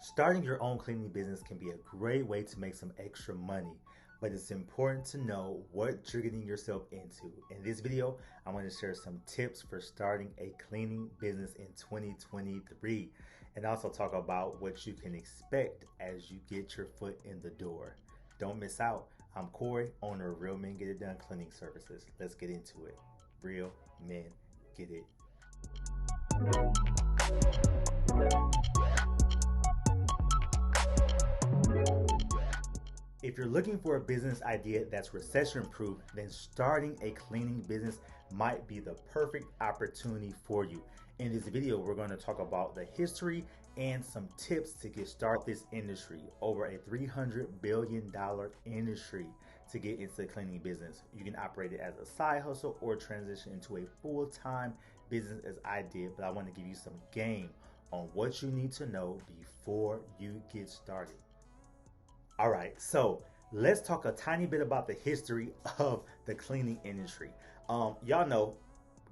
Starting your own cleaning business can be a great way to make some extra money, but it's important to know what you're getting yourself into. In this video, I want to share some tips for starting a cleaning business in 2023 and also talk about what you can expect as you get your foot in the door. Don't miss out. I'm Corey, owner of Real Men Get It Done Cleaning Services. Let's get into it. Real Men Get It. If you're looking for a business idea that's recession-proof, then starting a cleaning business might be the perfect opportunity for you. In this video, we're going to talk about the history and some tips to get started in this industry. Over a $300 billion industry to get into the cleaning business. You can operate it as a side hustle or transition into a full-time business as I did, but I want to give you some game on what you need to know before you get started. All right, so let's talk a tiny bit about the history of the cleaning industry. Y'all know,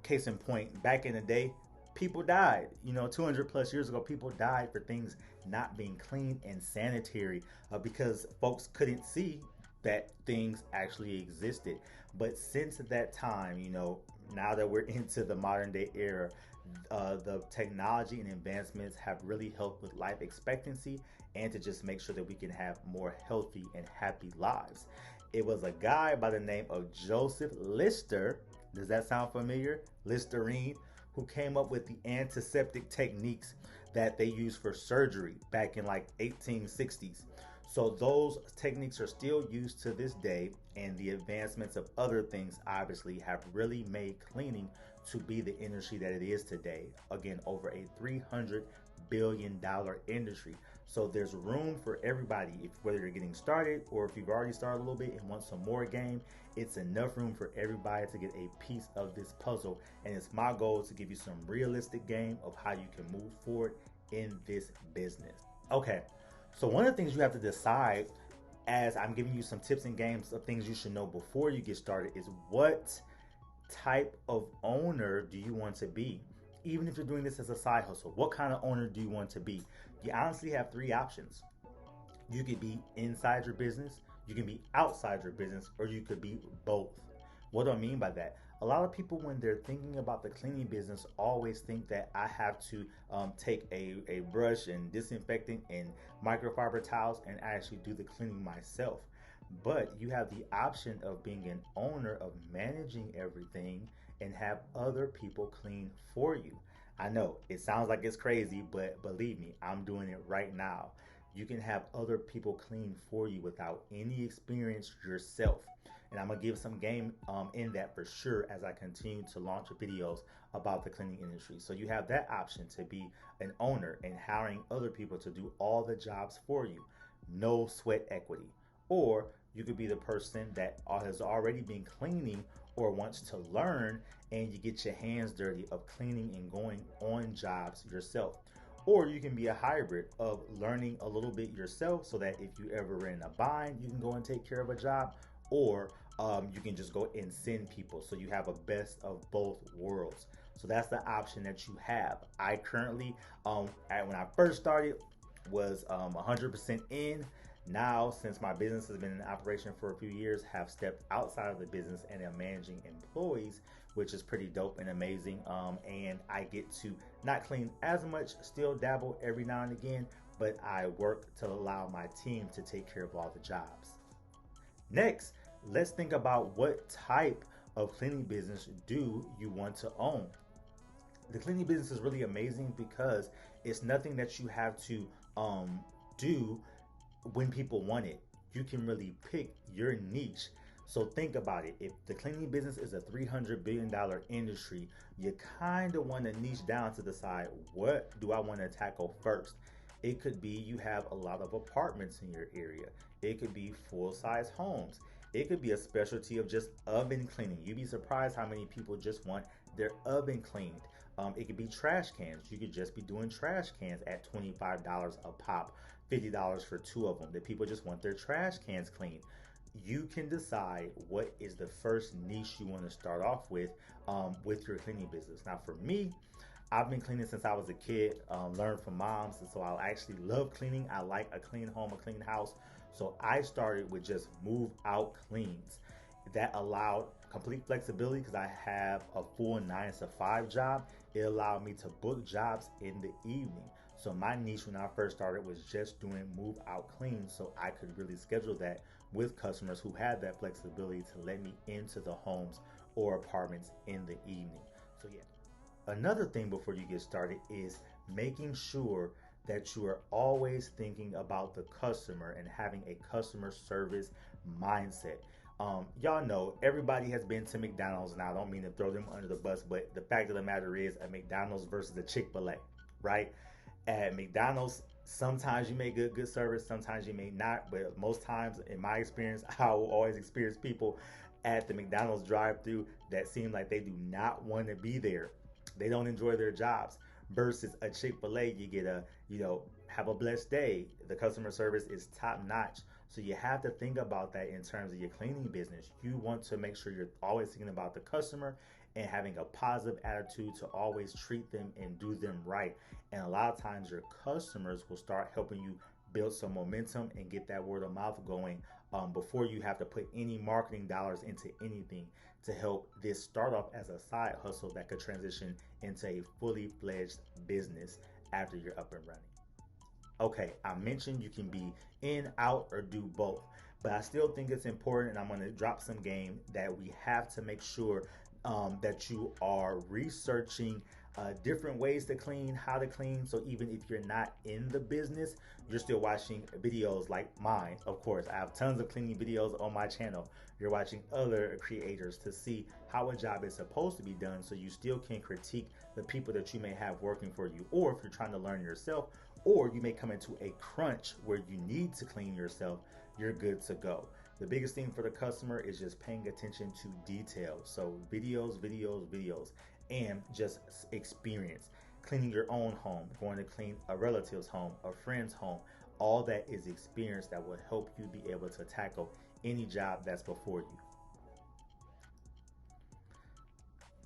case in point, back in the day, people died. 200 plus years ago, people died for things not being clean and sanitary because folks couldn't see that things actually existed. But since that time, now that we're into the modern day era, the technology and advancements have really helped with life expectancy and to just make sure that we can have more healthy and happy lives. It was a guy by the name of Joseph Lister. Does that sound familiar? Listerine, who came up with the antiseptic techniques that they used for surgery back in like 1860s. So those techniques are still used to this day, and the advancements of other things obviously have really made cleaning to be the industry that it is today. Again, over a $300 billion industry. So there's room for everybody, whether you're getting started or if you've already started a little bit and want some more game, it's enough room for everybody to get a piece of this puzzle. And it's my goal to give you some realistic game of how you can move forward in this business. Okay, so one of the things you have to decide as I'm giving you some tips and games of things you should know before you get started is what type of owner do you want to be? Even if you're doing this as a side hustle, what kind of owner do you want to be? You honestly have three options. You could be inside your business, you can be outside your business, or you could be both. What do I mean by that? A lot of people, when they're thinking about the cleaning business, always think that I have to take a brush and disinfectant and microfiber towels and actually do the cleaning myself. But you have the option of being an owner, of managing everything and have other people clean for you. I know it sounds like it's crazy, but believe me, I'm doing it right now. You can have other people clean for you without any experience yourself. And I'm gonna give some game in that for sure as I continue to launch videos about the cleaning industry. So you have that option to be an owner and hiring other people to do all the jobs for you. No sweat equity. Or you could be the person that has already been cleaning or wants to learn, and you get your hands dirty of cleaning and going on jobs yourself. Or you can be a hybrid of learning a little bit yourself so that if you ever are in a bind, you can go and take care of a job, or you can just go and send people. So you have a best of both worlds. So that's the option that you have. I currently, when I first started, was 100% in. Now, since my business has been in operation for a few years, have stepped outside of the business and am managing employees, which is pretty dope and amazing. And I get to not clean as much, still dabble every now and again, but I work to allow my team to take care of all the jobs. Next, let's think about what type of cleaning business do you want to own. The cleaning business is really amazing because it's nothing that you have to do when people want it. You can really pick your niche. So think about it. If the cleaning business is a $300 billion industry, you kind of want to niche down to decide, what do I want to tackle first? It could be you have a lot of apartments in your area. It could be full-size homes. It could be a specialty of just oven cleaning. You'd be surprised how many people just want their oven cleaned. It could be trash cans. You could just be doing trash cans at $25 a pop, $50 for two of them. That people just want their trash cans cleaned. You can decide what is the first niche you want to start off with your cleaning business. Now for me, I've been cleaning since I was a kid, learned from moms, and so I actually love cleaning. I like a clean home, a clean house. So I started with just move out cleans. That allowed complete flexibility because I have a full 9 to 5 job. It allowed me to book jobs in the evening. So my niche when I first started was just doing move out clean, so I could really schedule that with customers who had that flexibility to let me into the homes or apartments in the evening. So yeah. Another thing before you get started is making sure that you are always thinking about the customer and having a customer service mindset. Y'all know everybody has been to McDonald's, and I don't mean to throw them under the bus, but the fact of the matter is a McDonald's versus a Chick-fil-A, right? At McDonald's, sometimes you may get good service, sometimes you may not, but most times, in my experience, I will always experience people at the McDonald's drive-through that seem like they do not want to be there. They don't enjoy their jobs. Versus a Chick-fil-A, you get a, have a blessed day. The customer service is top notch. So you have to think about that in terms of your cleaning business. You want to make sure you're always thinking about the customer and having a positive attitude to always treat them and do them right. And a lot of times your customers will start helping you build some momentum and get that word of mouth going before you have to put any marketing dollars into anything to help this start off as a side hustle that could transition into a fully fledged business after you're up and running. Okay, I mentioned you can be in, out, or do both, but I still think it's important, and I'm going to drop some game that we have to make sure that you are researching different ways to clean, how to clean. So even if you're not in the business, you're still watching videos like mine. Of course, I have tons of cleaning videos on my channel. You're watching other creators to see how a job is supposed to be done, so you still can critique the people that you may have working for you, or if you're trying to learn yourself, or you may come into a crunch where you need to clean yourself, you're good to go. The biggest thing for the customer is just paying attention to details. So videos, videos, videos, and just experience. Cleaning your own home, going to clean a relative's home, a friend's home. All that is experience that will help you be able to tackle any job that's before you.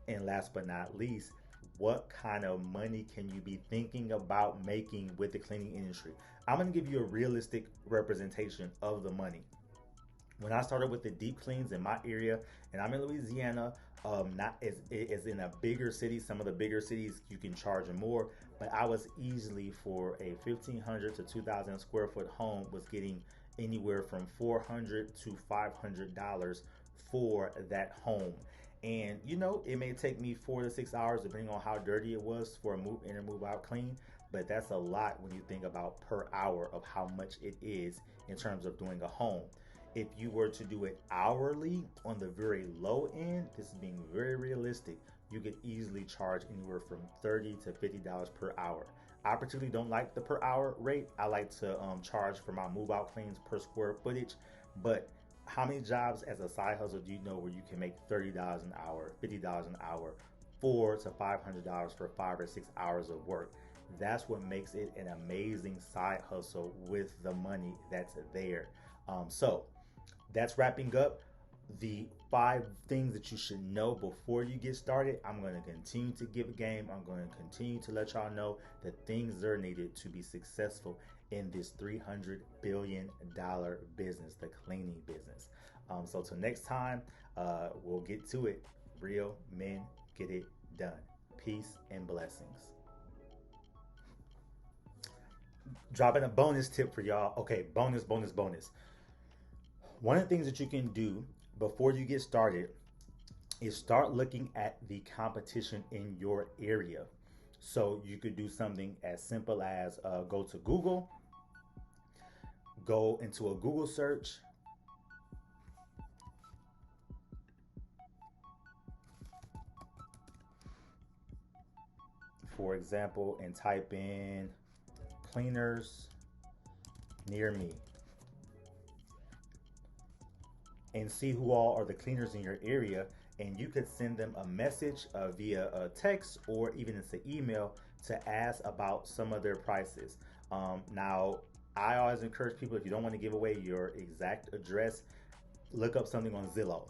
And last but not least, what kind of money can you be thinking about making with the cleaning industry? I'm going to give you a realistic representation of the money. When I started with the deep cleans in my area, and I'm in Louisiana, not as in a bigger city. Some of the bigger cities you can charge more, but I was easily for a 1,500 to 2,000 square foot home was getting anywhere from $400 to $500 for that home. And it may take me 4 to 6 hours depending on how dirty it was for a move in or move out clean, but that's a lot when you think about per hour of how much it is in terms of doing a home. If you were to do it hourly on the very low end, this is being very realistic, you could easily charge anywhere from $30 to $50 per hour. I particularly don't like the per hour rate. I like to charge for my move out cleans per square footage. But how many jobs as a side hustle do you know where you can make $30 an hour, $50 an hour, $400 to $500 for 5 or 6 hours of work? That's what makes it an amazing side hustle with the money that's there. So that's wrapping up the 5 things that you should know before you get started. I'm going to continue to give a game. I'm going to continue to let y'all know the things that are needed to be successful in this $300 billion business, the cleaning business. So till next time, we'll get to it. Real men get it done. Peace and blessings. Dropping a bonus tip for y'all. Okay, bonus. One of the things that you can do before you get started is start looking at the competition in your area. So you could do something as simple as go to Google, go into a Google search, for example, and type in cleaners near me, and see who all are the cleaners in your area, and you could send them a message via a text or even it's an email to ask about some of their prices. Now, I always encourage people, if you don't want to give away your exact address, look up something on Zillow.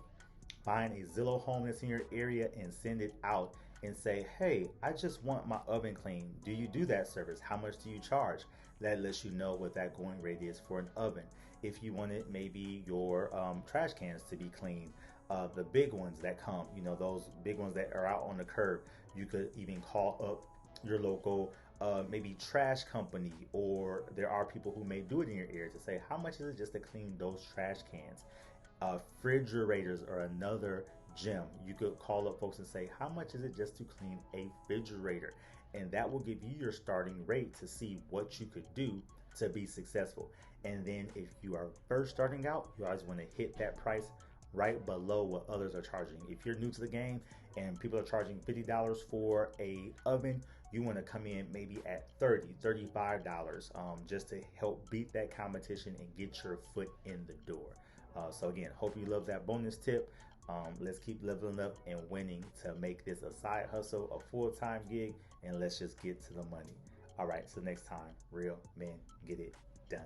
Find a Zillow home that's in your area and send it out, and say, hey, I just want my oven clean. Do you do that service? How much do you charge? That lets you know what that going rate is for an oven. If you wanted maybe your trash cans to be clean, the big ones that come, those big ones that are out on the curb, you could even call up your local maybe trash company, or there are people who may do it in your area to say, how much is it just to clean those trash cans? Refrigerators are another gem. You could call up folks and say, how much is it just to clean a refrigerator? And that will give you your starting rate to see what you could do to be successful. And then if you are first starting out, you always want to hit that price right below what others are charging. If you're new to the game and people are charging $50 for a oven, you want to come in maybe at $35 just to help beat that competition and get your foot in the door. So again, hope you love that bonus tip. Let's keep leveling up and winning to make this a side hustle, a full-time gig, and let's just get to the money. All right, so next time, real men get it done.